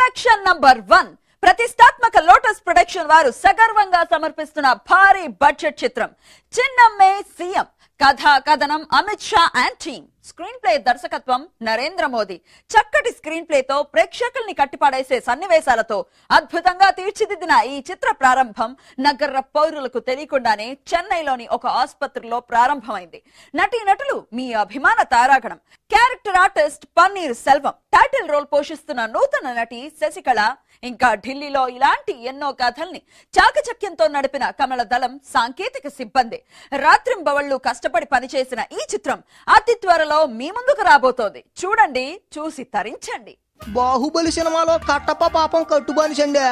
Production number 1 ప్రతిష్టాత్మక lotus production వారు సగర్వంగా సమర్పిస్తున్న భారీ బడ్జెట్ చిత్రం చిన్నమ్మే సీఎం. కథా కథనం Amit Shah and team. Screen play దర్శకత్వం నరేంద్ర మోదీ. చక్కటి స్క్రీన్ ప్లేతో ప్రేక్షకుల్ని కట్టిపాడేసే సన్నివేశాలతో అద్భుతంగా తీర్చిదిద్దిన ఈ చిత్ర ప్రారంభం నగర పౌరులకు తెలియకుండానే చెన్నైలోని ఒక ఆసుపత్రిలో ప్రారంభమైంది. నటీనటులు మీ అభిమాన తారాగణం. Character artist Panneer Selvam, title role పోషిస్తున్న నూతన నటి శశికళ, ఇంకా ఢిల్లీలో ఇలాంటి ఎన్నో కథల్ని చాకచక్యంతో నడిపిన కమల దళం సాంకేతిక సిబ్బంది. రాత్రింబవళ్లు కష్టపడి పనిచేసిన ఈ చిత్రం అతి త్వరలో మీ ముందుకు రాబోతోంది. చూడండి, చూసి తరించండి. బాహుబలి సినిమాలో కట్టప్ప పాపం కట్టుబానిసండి.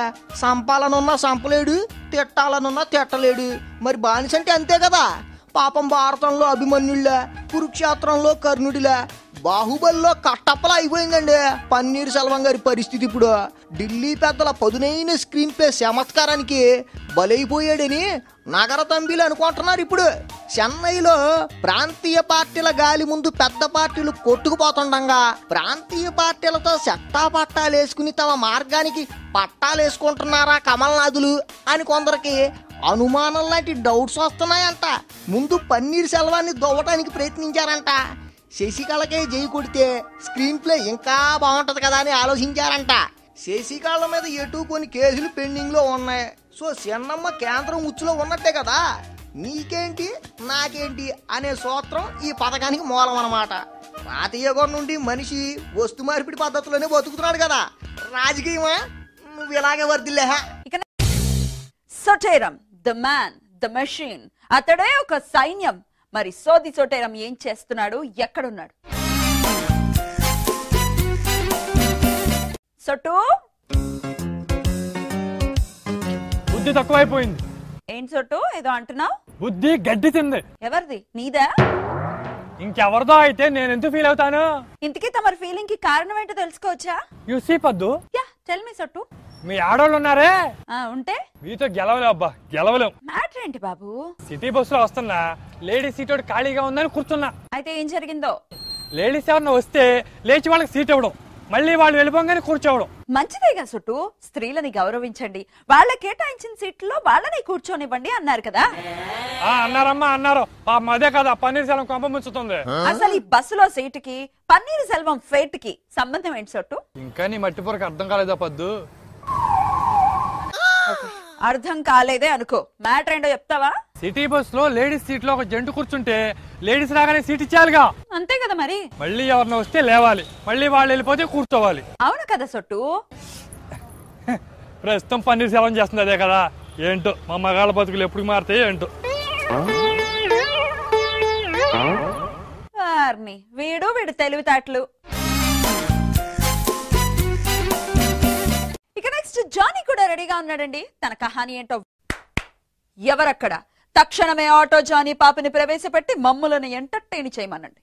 సంపాలనున్నా సంపలేడు, తిట్టాలనున్నా తిట్టలేడు. మరి బానిసంటే అంతే కదా. పాపం భారతంలో అభిమన్యుళ్ళ, కురుక్షేత్రంలో కర్ణుడిలా, బాహుబలిలో కట్టప్పలా అయిపోయిందండి పన్నీర్ సెల్వం గారి పరిస్థితి. ఇప్పుడు ఢిల్లీ పెద్దల పదునైన స్క్రీన్ ప్లే చమత్కారానికి బలైపోయాడని నగర తంబీలు అనుకుంటున్నారు. ఇప్పుడు చెన్నైలో ప్రాంతీయ పార్టీల గాలి ముందు పెద్ద పార్టీలు కొట్టుకుపోతుండగా ప్రాంతీయ పార్టీలతో చెట్టా పట్టాలేసుకుని తమ మార్గానికి పట్టాలేసుకుంటున్నారా కమల్నాథులు అని కొందరికి అనుమానం లాంటి డౌట్స్ వస్తున్నాయంట. ముందు పన్నీర్ సెల్వాన్ని దొవ్వటానికి ప్రయత్నించారంట. శశికళకే జై కొడితే స్క్రీన్ ప్లే ఇంకా బాగుంటది కదా అని ఆలోచించారంట. శశికళ మీద ఎటు కొన్ని కేసులు పెండింగ్ లో ఉన్నాయి. సో చిన్నమ్మ కేంద్రం ఉచ్చులో ఉన్నట్టే కదా. నీకేంటి నాకేంటి అనే సూత్రం ఈ పథకానికి మూలం అన్నమాట. పాతయుగం నుండి మనిషి వస్తు మార్పిడి పద్ధతిలోనే బతుకుతున్నాడు కదా. రాజకీయమా నువ్వు ఇలాగే వర్దిల్లే. సొటేరం, ద మ్యాన్, ద మెషిన్. అతడే ఒక సైన్యం. మరి సోది సొటేరం ఏం చేస్తున్నాడు, ఎక్కడున్నాడు? సొట్టు, బుద్ధి తక్కువైపోయింది. ఏంటి సొట్టు ఏదో అంటున్నావు? బుద్ధి గడ్డి తింది. ఎవరిది, నీదా? ఇంకెవరిదో అయితే నేను ఎందుకు ఫీల్ అవుతాను? ఇంతకీ తమరి ఫీలింగ్ కి కారణం ఏంటో తెలుసుకోవచ్చా? యు సీ పద్దు, యా టెల్ మీ సొట్టు. మీ ఆడవాళ్ళు ఉన్నారే, ఉంటే మీతో గెలవలేం. అబ్బా గెలవలేం. మ్యాటర్ ఏంటి బాబు? సిటీ బస్సులో వస్తున్నా, లేడీస్ సీట్ ఒకటి ఖాళీగా ఉందని కూర్చున్నా. అయితే ఏం జరిగిందో? లేడీస్ ఎవరన్నా వస్తే లేచి వాళ్ళకి సీట్ ఇవ్వడం, మళ్ళీ వాళ్ళు వెళ్ళిపోగానే కూర్చోవడం. మంచిదేగా సుట్టు, స్త్రీలని గౌరవించండి, వాళ్ళ కేటాయించిన సీట్లో వాళ్ళని కూర్చోనివ్వండి అన్నారు కదా. అన్నారమ్మా అన్నారు. పాపం అదే కదా పన్నీర్ సెల్వం కొంప ముంచుతుంది. అసలు ఈ బస్సులో సీటుకి పన్నీర్ సెల్వం ఫేట్ కి సంబంధం ఏంటి సొట్టు? ఇంకా నీ మట్టి పొరకు అర్థం కాలేదా పద్దు? అర్థం కాలేదే అనుకో, మ్యాటర్ ఏంటో చెప్తావా? సిటీ బస్ లో లేడీస్ సీట్ లో ఒక జంటు కూర్చుంటే లేడీస్ రాగానే సీట్ ఇచ్చేయాలిగా. అంతే కదా మరి. మళ్ళీ ఎవరిని వస్తే లేవాలి, మళ్ళీ వాళ్ళు వెళ్ళిపోతే కూర్చోవాలి. అవును కదా సొట్టు. ప్రస్తుతం పన్నీర్ సెల్వం చేస్తుంది అదే కదా. ఏంటో మా మగాళ్ళ బతుకులు ఎప్పుడు మారుతాయి ఏంటో. వీడు తెలివితేటలు. ఇక నెక్స్ట్ జానీ కూడా రెడీగా ఉన్నాడండి. తన కహాని ఏంటో ఎవరక్కడ. తక్షణమే ఆటో జానీ పాపని ప్రవేశపెట్టి మమ్ములను ఎంటర్టైన్ చేయమనండి.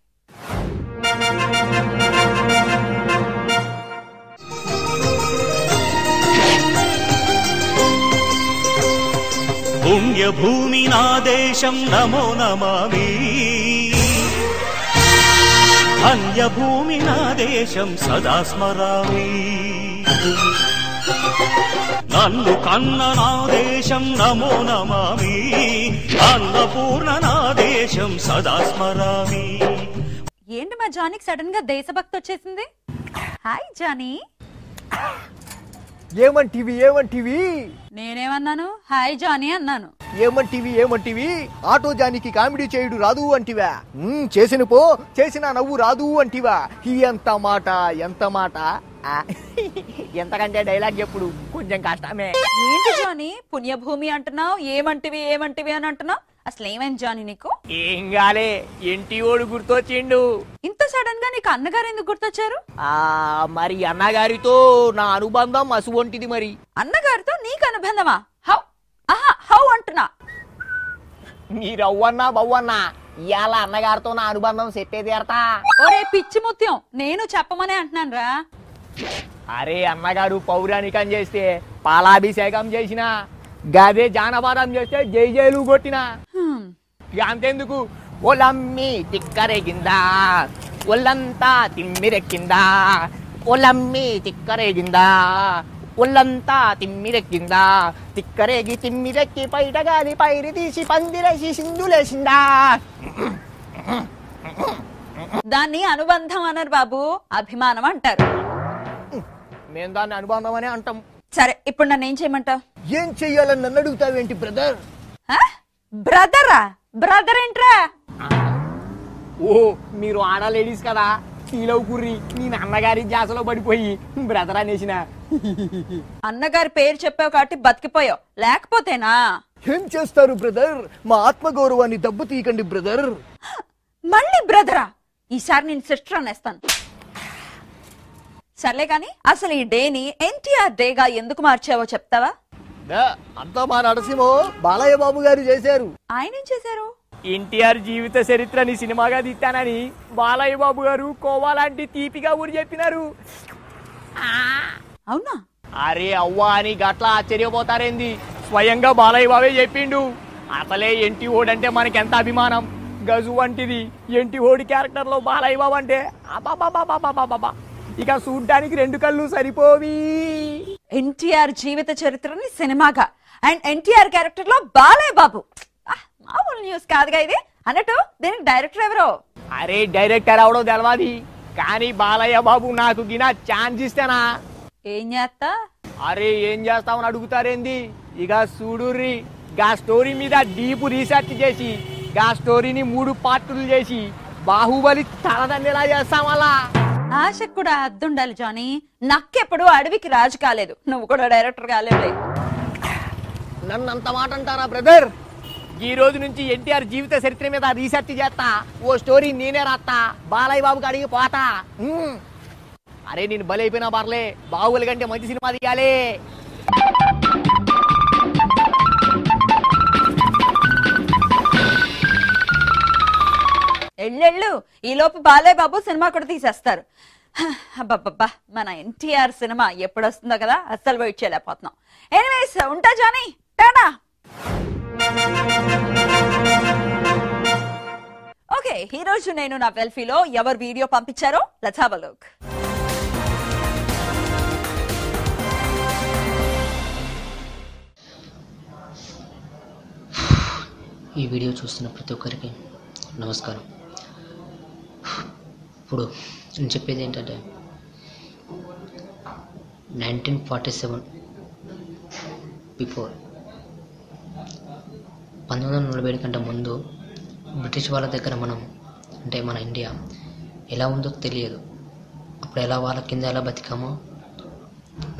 పుణ్యభూమి నా దేశం నమో నమామి, ధన్యభూమి నా దేశం సదా స్మరామి. నన్ను కన్న నా దేశం నమో నమామి, అన్నపూర్ణ నా దేశం సదా స్మరామి. ఏంటి మా జానీకి సడన్ గా దేశభక్తి వచ్చేసింది? Hi Johnny. ఏమంటివి? నేనేమన్నాను? హాయ్ జానీ అన్నాను. ఏమంటివి? ఆటో జానికి కామెడీ చేయుడు రాదు అంటివా? చేసిన పో, చేసిన నవ్వు రాదు అంటివా? ఎంత మాట. ఎంతకంటే డైలాగ్ ఎప్పుడు కొంచెం కష్టమే. ఏంటి జానీ పుణ్యభూమి అంటున్నావు, ఏమంటివి అని అంటున్నావు? అసలు ఏమైంది జానీ నీకు? ఏం గాలే, ఇంటి ఓడు గుర్తొచ్చిండు. ఇంత సడన్ గా నీకు అన్నగారు ఎందుకు గుర్తొచ్చారు? మరి అన్నగారితో నా అనుబంధం అసువంటిది. మరి అన్నగారితో నీకు అనుబంధమా? హౌ అంటున్నా? మీరవ్వన్నా బవ్వన్నా ఇవాళ అన్నగారితో నా అనుబంధం చెప్పేది అర్థా? ఒరే పిచ్చి ముత్యం, నేను చెప్పమనే అంటున్నాను రా. అరే అన్నగారు పౌరాణికం చేస్తే పాలాభిషేకం చేసిన, గదే జానపదం చేస్తే జై జైలు కొట్టిన. అంతెందుకు, ఒలమ్మి తిక్కరెగిందా, ఒళ్ళంతా తిమ్మిరెక్కిందా, ఒలమ్మి తిక్కరేగిందా ఒళ్ళంతా తిమ్మిరెక్కిందా తిక్కరేగి తిమ్మిరెక్కి పైట గాలి పైరి తీసి పందిరేసి సింధులేసిందా. దాన్ని అనుబంధం అనరు బాబు, అభిమానం అంటారు. మేము దాన్ని అనుబంధం అనే అంటాం. సరే, ఇప్పుడు నన్ను ఏం చేయమంటావు? ఏం చెయ్యాలని నన్ను అడుగుతావేంటి బ్రదర్? బ్రదరా? బ్రదర్ ఏంట్రా? ఓ మీరు ఆడ లేడీస్ కదా, ఫీలవు కుర్రి నీ నాన్నగారి జాసలో పడిపోయి బ్రదర్ అనేసిన. అన్నగారి పేరు చెప్పావు కాబట్టి బతికిపోయావు, లేకపోతేనా? ఏం చేస్తారు బ్రదర్, మా ఆత్మగౌరవాన్ని దెబ్బ తీయకండి బ్రదర్. మళ్ళీ బ్రదరా? ఈసారి నేను సిస్టర్ అనేస్తాను. సర్లే కాని అసలు ఈ డేని ఎన్టీఆర్ డేగా ఎందుకు మార్చావో చెప్తావా? అంతా మా నరసింహో బాలయ్య బాబు గారు చేశారు. ఆయన ఏం చేశారు? ఎన్టీఆర్ జీవిత చరిత్రని సినిమాగా తీస్తానని బాలయ్య బాబు గారు కోవా లాంటి తీపిగా ఊరి చెప్పినారు. అవునా? అరే అవ్వా అని గట్లా ఆశ్చర్యపోతారేంది, స్వయంగా బాలయ్య బాబే చెప్పిండు. అసలే ఎంటి ఓడంటే మనకి ఎంత అభిమానం. గజు వంటిది ఎంటి ఓడి క్యారెక్టర్ లో బాలయ్య బాబు అంటే అబాబాబాబాబాబా, ఇక చూడ్డానికి రెండు కళ్ళు సరిపోవి. ఎన్టీఆర్ జీవిత చరిత్రని సినిమాగా అండ్ ఎన్టీఆర్ క్యారెక్టర్ లో బాలయ్య బాబు, మామూలు న్యూస్ కాదుగా ఇది. అన్నట్టు దీనికి డైరెక్టర్ ఎవరో? అరే డైరెక్టర్ అవడో తెలవాది, కానీ బాలయ్య బాబు నాకు గినా ఛాన్స్ ఇస్తేనా ఏం చేస్తా? అరే ఏం చేస్తామని అడుగుతారేంది, ఇక చూడుర్రి గా స్టోరీ మీద డీప్ రీసెర్చ్ చేసి గా స్టోరీని 3 పార్టులు చేసి బాహుబలి తలదండేలా చేస్తాం. అలా ఆశకు కూడా అద్దుండాలి జానీ. నక్కెప్పుడు అడవికి రాజు కాలేదు, నువ్వు కూడా డైరెక్టర్ కాలేవులే. నన్ను అంత మాట అంటారా బ్రదర్? ఈ రోజు నుంచి ఎన్టీఆర్ జీవిత చరిత్ర మీద రీసెర్చ్ చేస్తా, ఓ స్టోరీ నేనే రాస్తా, బాలయ్య బాబుకి అడిగి పోతా. అరే నేను బలైపోయినా పర్లే, బాహుబలి కంటే మంచి సినిమా తీయాలి. ఎల్లెళ్ళు ఈ లోపు బాలయ్య బాబు సినిమా కూడా తీసేస్తారు. అబ్బబ్బబ్బా, మన ఎన్టీఆర్ సినిమా ఎప్పుడు వస్తుందో కదా, అస్సలు వెయిట్ చేయలేకపోతున్నాం. ఎనీవేస్ ఉంటా జానీ, టాటా. ఓకే, ఈ రోజు నేను నా వెల్ఫీలో ఎవరు వీడియో పంపించారో లెట్స్ హావ్ ఎ లుక్. ఈ వీడియో చూస్తున్న ప్రతి ఒక్కరికి నమస్కారం. ఇప్పుడు నేను చెప్పేది ఏంటంటే 1947 బిఫోర్ 1947 కంటే ముందు బ్రిటిష్ వాళ్ళ దగ్గర మనం అంటే మన ఇండియా ఎలా ఉందో తెలియదు. అప్పుడు ఎలా వాళ్ళ కింద ఎలా బతికామో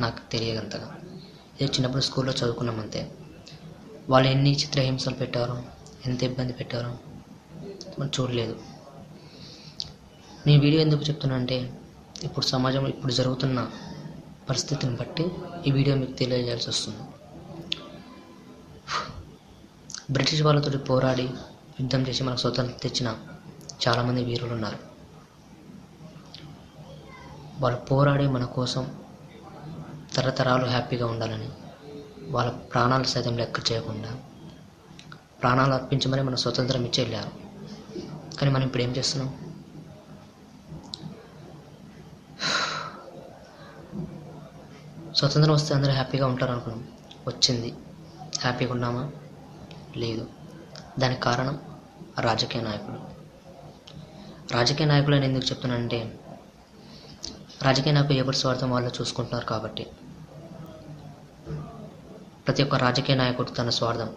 నాకు తెలియదు అంతగా. ఇది చిన్నప్పుడు స్కూల్లో చదువుకున్నాం అంతే. వాళ్ళు ఎన్ని చిత్రహింసలు పెట్టారో, ఎంత ఇబ్బంది పెట్టారో మనం చూడలేదు. నేను వీడియో ఎందుకు చెప్తున్నా అంటే ఇప్పుడు సమాజంలో ఇప్పుడు జరుగుతున్న పరిస్థితిని బట్టి ఈ వీడియో మీకు తెలియజేయాల్సి వస్తుంది. బ్రిటిష్ వాళ్ళతో పోరాడి యుద్ధం చేసి మనకు స్వతంత్రం తెచ్చిన చాలామంది వీరులు ఉన్నారు. వాళ్ళు పోరాడి మన కోసం తరతరాలు హ్యాపీగా ఉండాలని వాళ్ళ ప్రాణాలు సైతం లెక్క చేయకుండా ప్రాణాలు అర్పించమని మన స్వతంత్రం ఇచ్చి వెళ్ళారు. కానీ మనం ఇప్పుడు ఏం చేస్తున్నాం? స్వతంత్రం వస్తే అందరూ హ్యాపీగా ఉంటారు అనుకున్నాం, వచ్చింది. హ్యాపీగా ఉన్నామా? లేదు. దానికి కారణం రాజకీయ నాయకులు. రాజకీయ నాయకులు అని ఎందుకు చెప్తున్నానంటే రాజకీయ నాయకులు ఎవరి స్వార్థం వాళ్ళు చూసుకుంటున్నారు కాబట్టి. ప్రతి ఒక్క రాజకీయ నాయకుడు తన స్వార్థం,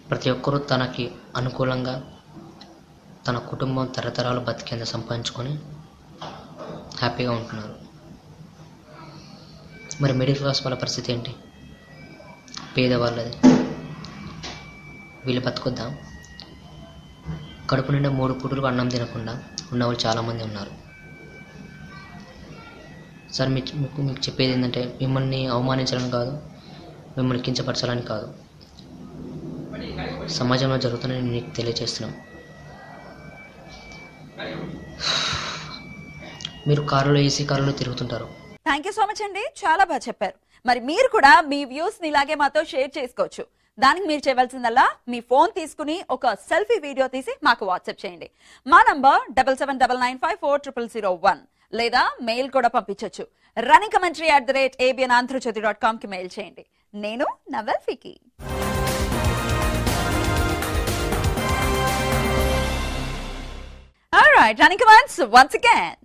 ప్రతి ఒక్కరూ తనకి అనుకూలంగా తన కుటుంబం తరతరాలు బతికేంత సంపాదించుకొని హ్యాపీగా ఉంటున్నారు. మరి మిడిల్ క్లాస్ వాళ్ళ పరిస్థితి ఏంటి? పేదవాళ్ళది. వీళ్ళు బతుకొద్దాం. కడుపు నిండా 3 పూటలు అన్నం తినకుండా ఉన్నవాళ్ళు చాలామంది ఉన్నారు. సార్ మీకు చెప్పేది ఏంటంటే మిమ్మల్ని అవమానించాలని కాదు, మిమ్మల్ని కించపరచాలని కాదు, సమాజంలో జరుగుతున్న నేను మీకు తెలియజేస్తున్నాం. మీరు కారులో ఏసీ కారులో తిరుగుతుంటారు. థ్యాంక్ యూ సో మచ్ అండి, చాలా బాగా చెప్పారు. మరి మీరు కూడా మీ వ్యూస్ ని ఇలాగే మాతో షేర్ చేసుకోవచ్చు. దానికి మీరు చేయవలసిందల్లా మీ ఫోన్ తీసుకుని ఒక సెల్ఫీ వీడియో తీసి మాకు వాట్సాప్ చేయండి. మా నంబర్ 7799540001. లేదా మెయిల్ కూడా పంపించొచ్చు. running@abnandhrajyoti.com కి మెయిల్ చేయండి. నేను నవల్ఫీకి. All right, running commands once again.